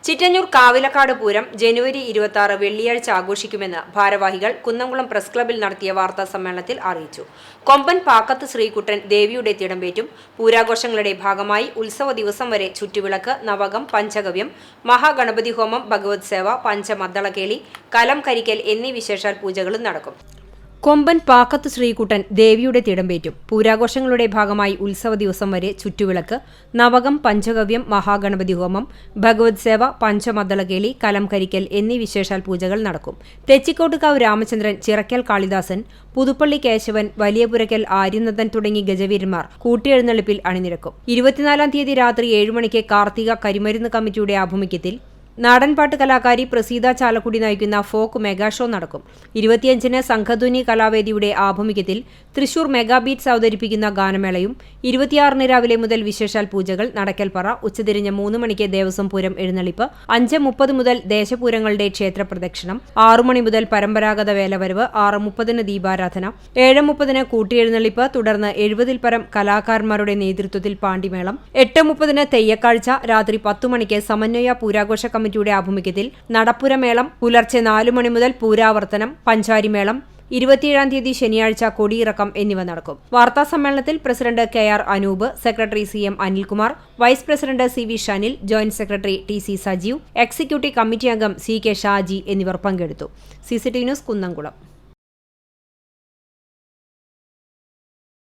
ചിറ്റഞ്ഞൂർ കാവിലക്കാട് പൂരം ജനുവരി 26 വെള്ളിയാഴ്ച ആഘോഷിക്കുമെന്ന് ഭാരവാഹികൾ കുന്നംകുളം പ്രസ് ക്ലബ്ബിൽ നടത്തിയ വാർത്താ സമ്മേളനത്തിൽ അറിയിച്ചു. കൊമ്പൻ പാക്കത്ത് ശ്രീകുട്ടൻ ദേവിയുടെ തിടമ്പേറ്റും. പൂരാഘോഷങ്ങളുടെ ഭാഗമായി ഉത്സവ ദിവസം വരെ ചുറ്റുവിളക്ക്, നവകം, പഞ്ചഗവ്യം, മഹാഗണപതി ഹോമം, ഭഗവത് സേവ, പഞ്ചമദ്ദളക്കേളി, കലം കരിക്കൽ എന്നീ വിശേഷാൽ പൂജകളും നടക്കും. കൊമ്പൻ പാക്കത്ത് ശ്രീകുട്ടൻ ദേവിയുടെ തിടമ്പേറ്റും. പൂരാഘോഷങ്ങളുടെ ഭാഗമായി ഉത്സവ ദിവസം വരെ ചുറ്റുവിളക്ക്, നവകം, പഞ്ചഗവ്യം, മഹാഗണപതി ഹോമം, ഭഗവത് സേവ, പഞ്ചമദ്ദളക്കേളി, കലം കരിക്കൽ എന്നീ വിശേഷാൽ പൂജകൾ നടക്കും. തെച്ചിക്കോട്ടുകാവ് രാമചന്ദ്രൻ, ചിറക്കൽ കാളിദാസൻ, പുതുപ്പള്ളി കേശവൻ, വലിയപുരക്കൽ ആര്യനന്ദൻ തുടങ്ങി ഗജവീരന്മാർ കൂട്ടിയെഴുന്നള്ളിപ്പിൽ അണിനിരക്കും. 24-ാം തീയതി രാത്രി 7 മണിക്ക് കാർത്തിക കരിമരുന്ന് കമ്മിറ്റിയുടെ ആഭിമുഖ്യത്തിൽ നാടൻപാട്ട് കലാകാരി പ്രസീത ചാലക്കുടി നയിക്കുന്ന ഫോക്ക് മെഗാ ഷോ നടക്കും. 25-ന് സംഘധ്വനി കലാവേദിയുടെ ആഭിമുഖ്യത്തിൽ തൃശൂർ മെഗാ ബീറ്റ്സ് അവതരിപ്പിക്കുന്ന ഗാനമേളയും 26-ന് രാവിലെ മുതൽ വിശേഷാൽ പൂജകൾ, നടക്കൽപ്പറ, ഉച്ചതിരിഞ്ഞ് 3 മണിക്ക് ദേവസ്വം പൂരം എഴുന്നള്ളിപ്പ്, 5:30 മുതൽ ദേശപൂരങ്ങളുടെ ക്ഷേത്രപ്രദക്ഷിണം, 6 മണി മുതൽ പരമ്പരാഗത വേലവരവ്, 6:30-ന് ദീപാരാധന, 7:30-ന് കൂട്ടിയെഴുന്നള്ളിപ്പ്, തുടർന്ന് 70-ൽ പരം കലാകാരന്മാരുടെ നേതൃത്വത്തിൽ പാണ്ടിമേളം, 8:30-ന് തെയ്യക്കാഴ്ച, രാത്രി 10 മണിക്ക് സമന്വയ പൂരാഘോഷ കമ്മിറ്റിയുടെ ആഭിമുഖ്യത്തിൽ നടപ്പുരമേളം, പുലർച്ചെ 4 മണി മുതൽ പൂരാവർത്തനം, പഞ്ചാരിമേളം, 27-ാം തീയതി ശനിയാഴ്ച കൊടിയിറക്കം എന്നിവ നടക്കും. വാർത്താ സമ്മേളനത്തിൽ president KR Anoop, secretary CM Anilkumar, vice president CV Shanil, joint secretary TC Sajeev, executive committee അംഗം CK ഷാജി എന്നിവർ പങ്കെടുത്തു. CCTV news Kunnamkulam.